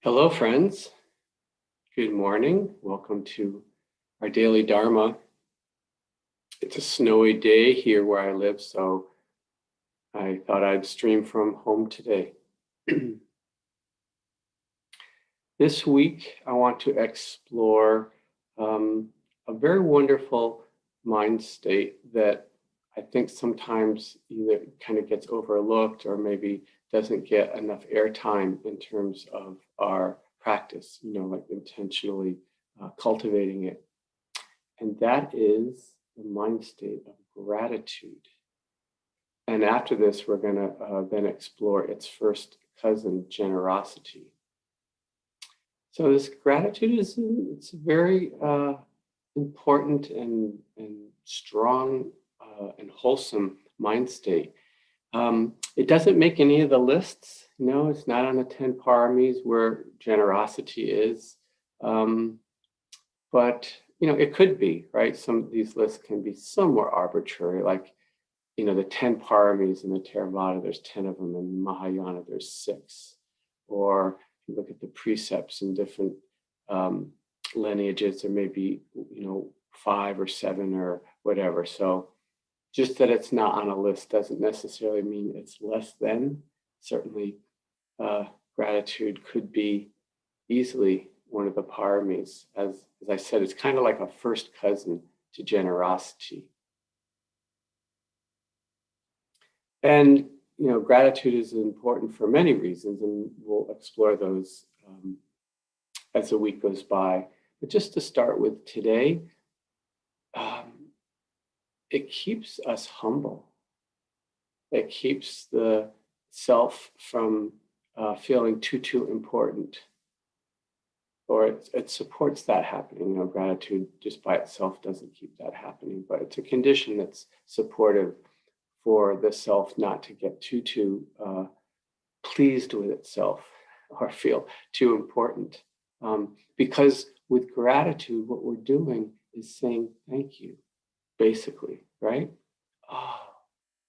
Hello, friends. Good morning. Welcome to our daily Dharma. It's a snowy day here where I live, so I thought I'd stream from home today. This week, I want to explore a very wonderful mind state that I think sometimes either kind of gets overlooked or maybe doesn't get enough airtime in terms of our practice, like intentionally cultivating it. And that is the mind state of gratitude. And after this, we're going to then explore its first cousin, generosity. So this gratitude it's a very important and strong and wholesome mind state. It doesn't make any of the lists. It's not on the 10 paramis where generosity is. But it could be, right? Some of these lists can be somewhat arbitrary, like the 10 paramis in the Theravada, there's 10 of them, in Mahayana there's 6. Or if you look at the precepts in different lineages, there may be 5 or 7 or whatever. So just that it's not on a list doesn't necessarily mean it's less than. Certainly gratitude could be easily one of the paramis. As I said, it's kind of like a first cousin to generosity. And gratitude is important for many reasons, and we'll explore those as the week goes by. But just to start with today, it keeps us humble. It keeps the self from feeling too important. Or it supports that happening. Gratitude just by itself doesn't keep that happening, but it's a condition that's supportive for the self not to get too pleased with itself or feel too important. Because with gratitude, what we're doing is saying thank you, basically, right? Oh,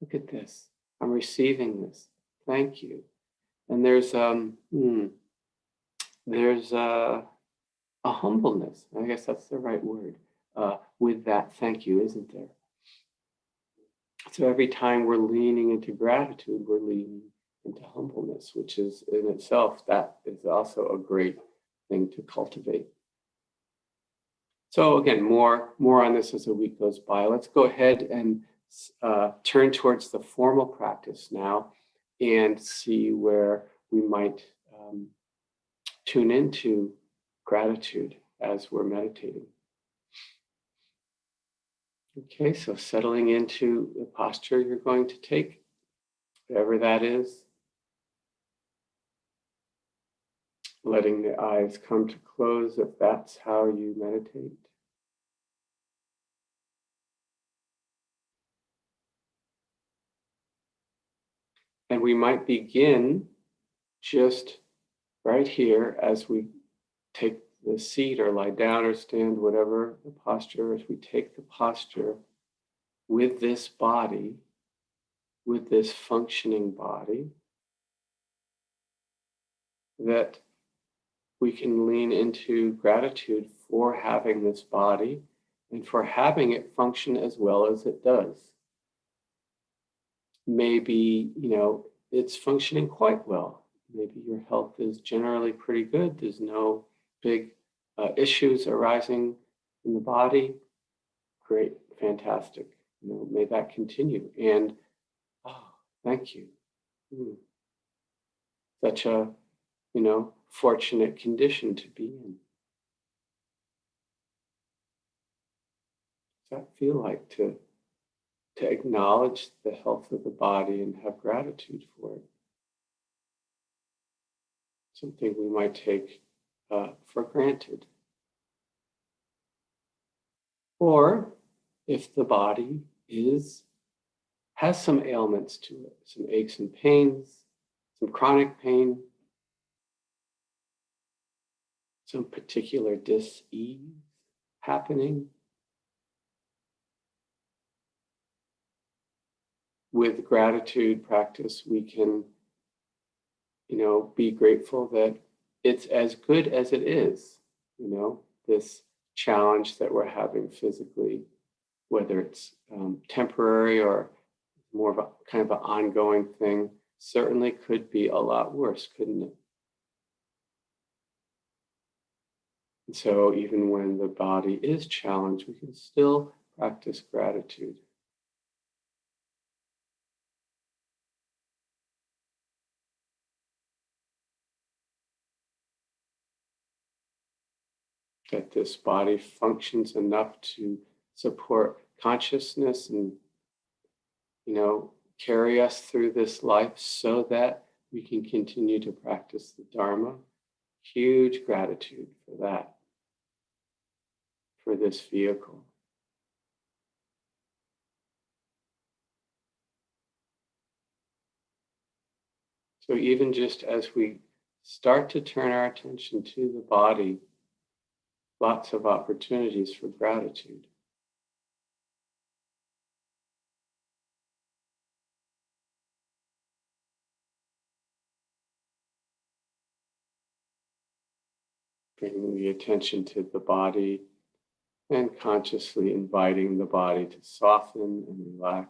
look at this. I'm receiving this. Thank you. And there's a humbleness, I guess that's the right word, with that thank you, isn't there? So every time we're leaning into gratitude, we're leaning into humbleness, which is in itself, that is also a great thing to cultivate. So again, more on this as the week goes by. Let's go ahead and turn towards the formal practice now and see where we might tune into gratitude as we're meditating. Okay, so settling into the posture you're going to take, whatever that is. Letting the eyes come to close if that's how you meditate. And we might begin just right here as we take the seat or lie down or stand, whatever the posture, as we take the posture with this body, with this functioning body, that we can lean into gratitude for having this body and for having it function as well as it does. Maybe, it's functioning quite well. Maybe your health is generally pretty good. There's no big issues arising in the body. Great, fantastic. May that continue. And thank you. Such a, fortunate condition to be in. Does that feel like to acknowledge the health of the body and have gratitude for it? Something we might take for granted. Or if the body has some ailments to it, some aches and pains, some chronic pain, some particular dis-ease happening, with gratitude practice, we can, be grateful that it's as good as it is, this challenge that we're having physically, whether it's temporary or more of a kind of an ongoing thing, certainly could be a lot worse, couldn't it? And so even when the body is challenged, we can still practice gratitude. That this body functions enough to support consciousness and, carry us through this life so that we can continue to practice the Dharma. Huge gratitude for that, for this vehicle. So even just as we start to turn our attention to the body, lots of opportunities for gratitude. Bringing the attention to the body and consciously inviting the body to soften and relax.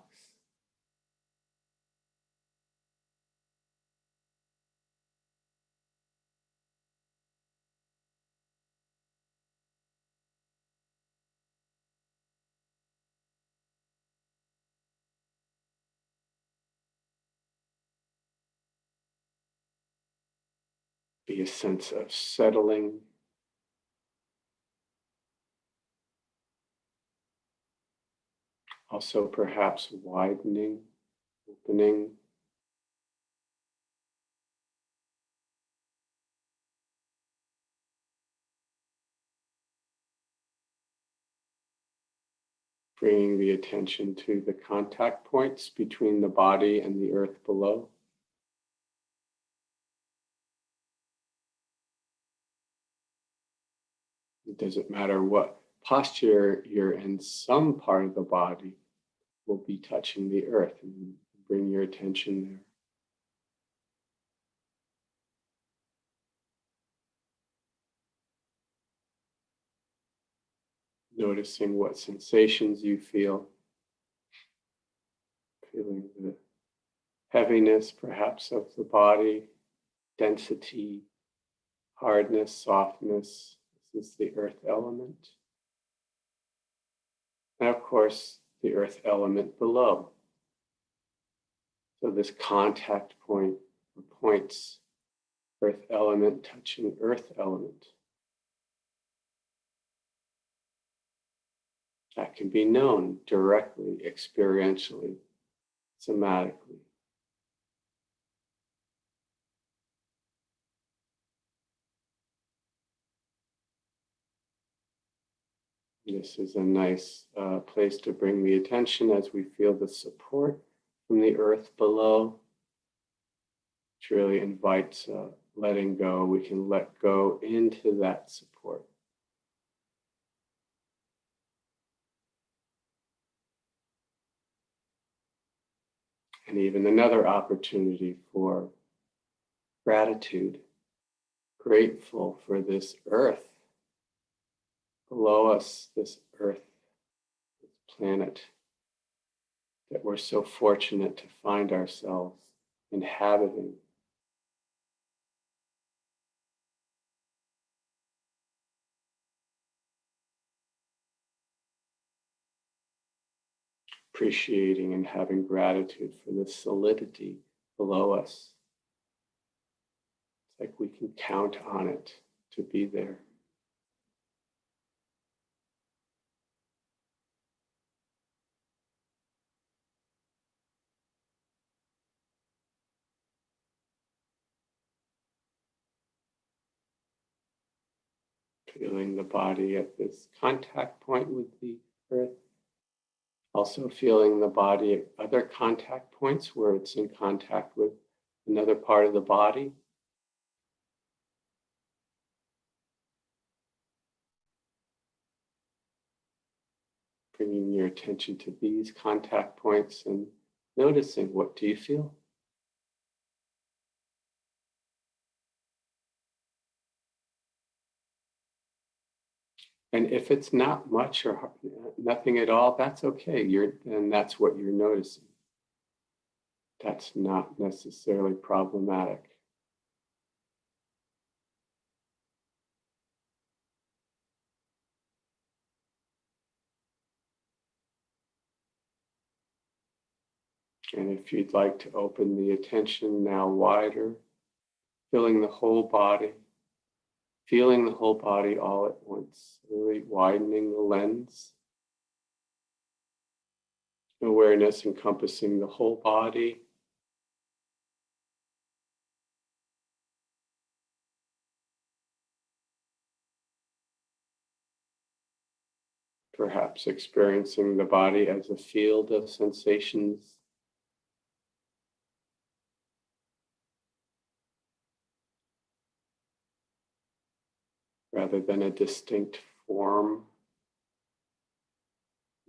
Be a sense of settling, also perhaps widening, opening. Bringing the attention to the contact points between the body and the earth below. It doesn't matter what posture you're in, some part of the body will be touching the earth, and bring your attention there. Noticing what sensations you feel, feeling the heaviness perhaps of the body, density, hardness, softness. This is the earth element. And of course, the earth element below. So this contact point or points, earth element touching earth element. That can be known directly, experientially, somatically. This is a nice place to bring the attention as we feel the support from the earth below, which really invites letting go. We can let go into that support. And even another opportunity for gratitude, grateful for this earth below us, this earth, this planet that we're so fortunate to find ourselves inhabiting. Appreciating and having gratitude for the solidity below us. It's like we can count on it to be there. Feeling the body at this contact point with the earth. Also feeling the body at other contact points where it's in contact with another part of the body. Bringing your attention to these contact points and noticing, what do you feel? And if it's not much or nothing at all, that's okay. And that's what you're noticing. That's not necessarily problematic. And if you'd like to open the attention now wider, filling the whole body, feeling the whole body all at once, really widening the lens. Awareness encompassing the whole body. Perhaps experiencing the body as a field of sensations. Rather than a distinct form.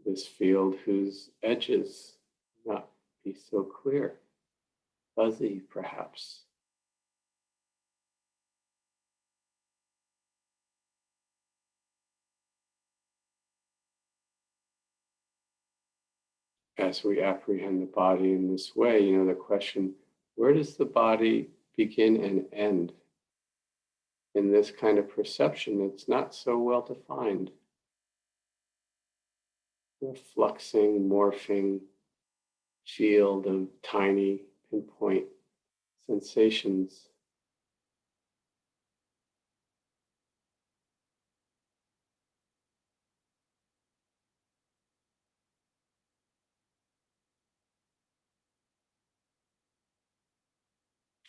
This field whose edges not be so clear, fuzzy perhaps. As we apprehend the body in this way, the question, where does the body begin and end? In this kind of perception, it's not so well defined. The fluxing, morphing field of tiny pinpoint sensations.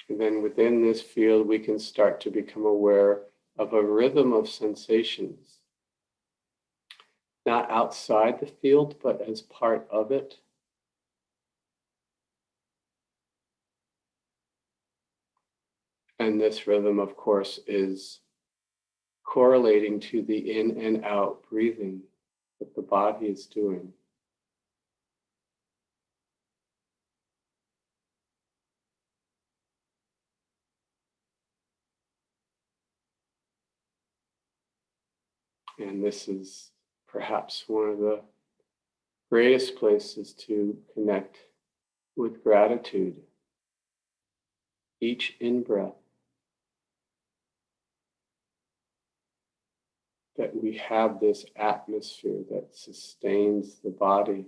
And then within this field, we can start to become aware of a rhythm of sensations, not outside the field, but as part of it. And this rhythm, of course, is correlating to the in and out breathing that the body is doing. And this is perhaps one of the greatest places to connect with gratitude. Each in-breath that we have this atmosphere that sustains the body,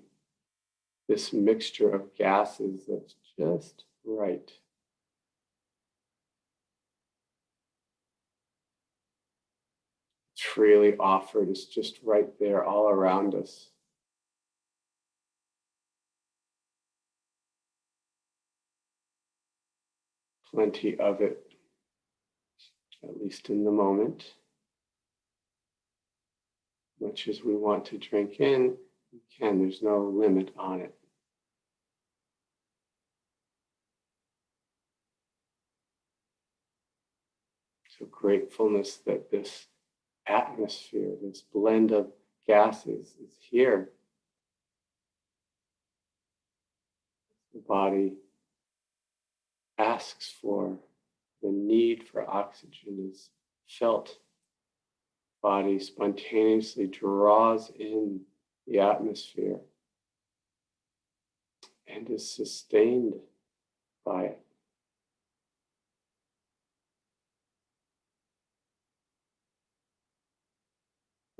this mixture of gases that's just right. It's freely offered, it's just right there all around us. Plenty of it, at least in the moment. Much as we want to drink in, we can, there's no limit on it. So gratefulness that this atmosphere, this blend of gases is here. The body asks for, the need for oxygen is felt. Body spontaneously draws in the atmosphere and is sustained by it.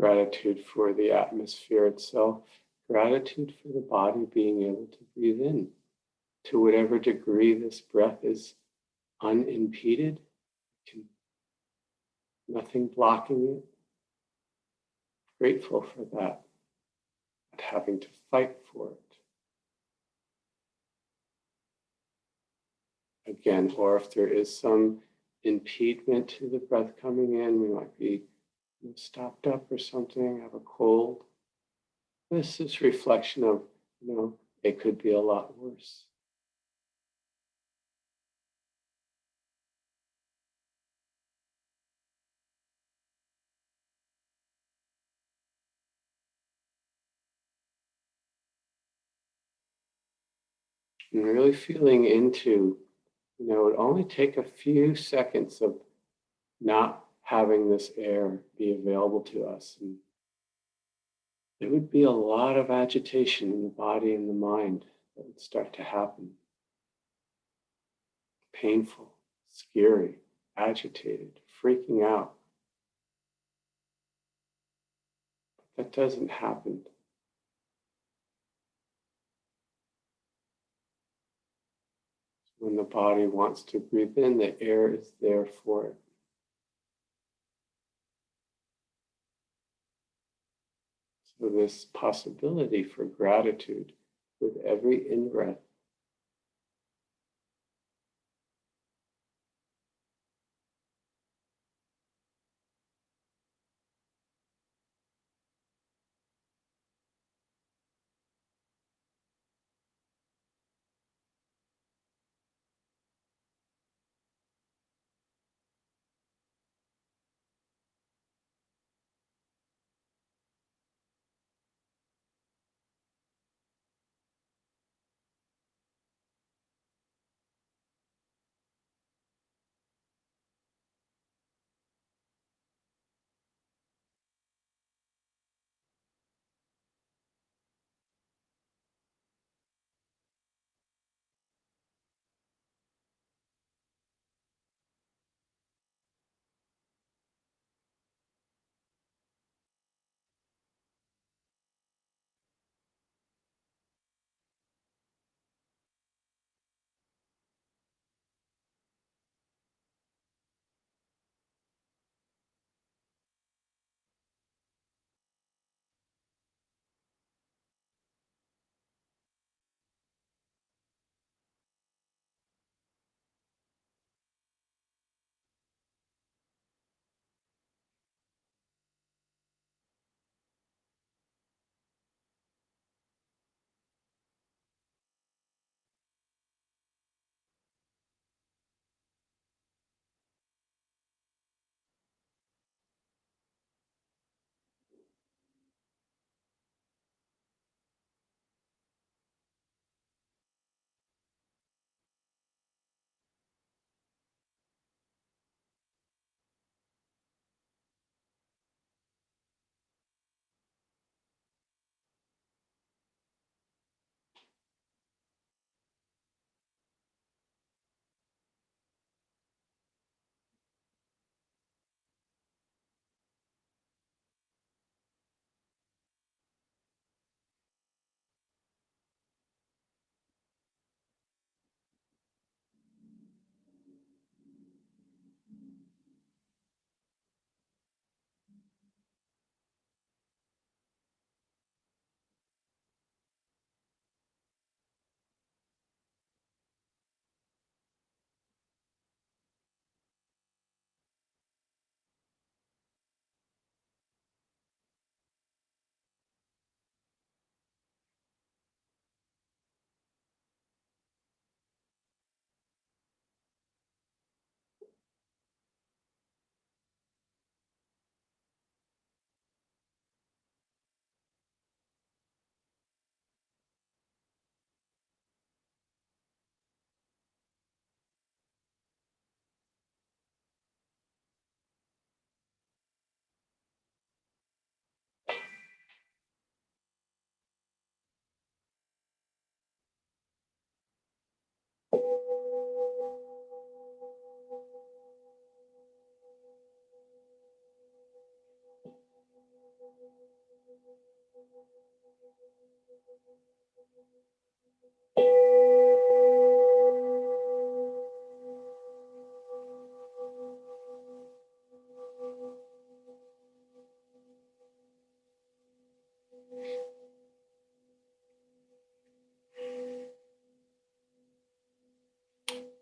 Gratitude for the atmosphere itself, gratitude for the body being able to breathe in. To whatever degree this breath is unimpeded, nothing blocking it. Grateful for that, not having to fight for it. Again, or if there is some impediment to the breath coming in, we might be stopped up or something, have a cold. This is reflection of, it could be a lot worse. And really feeling into, it would only take a few seconds of not having this air be available to us. And there would be a lot of agitation in the body and the mind that would start to happen. Painful, scary, agitated, freaking out. That doesn't happen. When the body wants to breathe in, the air is there for it. So this possibility for gratitude with every in-breath.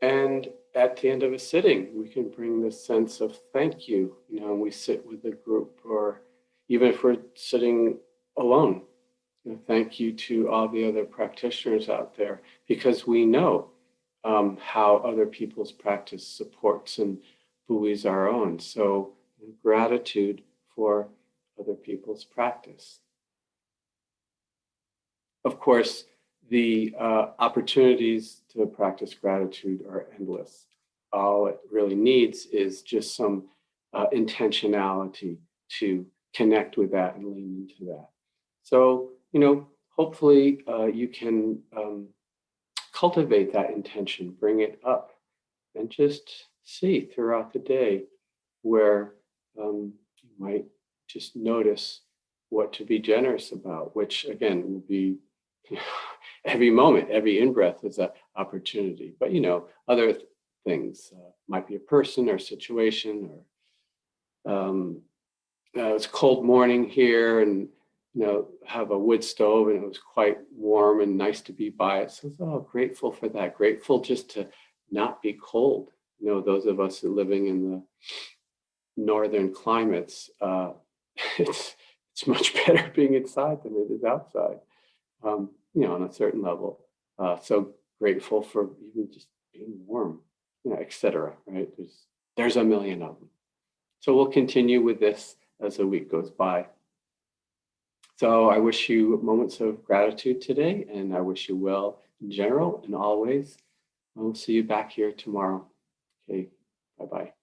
And at the end of a sitting, we can bring this sense of thank you, and we sit with a group, or even if we're sitting alone, thank you to all the other practitioners out there, because we know how other people's practice supports and buoys our own. So gratitude for other people's practice. Of course, the opportunities to practice gratitude are endless. All it really needs is just some intentionality to connect with that and lean into that. So, hopefully you can cultivate that intention, bring it up, and just see throughout the day where you might just notice what to be generous about, which again will be every moment, every in-breath is an opportunity. But other things might be a person or situation, or it's a cold morning here, and have a wood stove, and it was quite warm and nice to be by it. So, grateful for that. Grateful just to not be cold. Those of us who are living in the northern climates, it's much better being inside than it is outside. On a certain level. So grateful for even just being warm, etc. Right? There's a million of them. So we'll continue with this as the week goes by. So I wish you moments of gratitude today, and I wish you well in general and always. We'll see you back here tomorrow. Okay, bye-bye.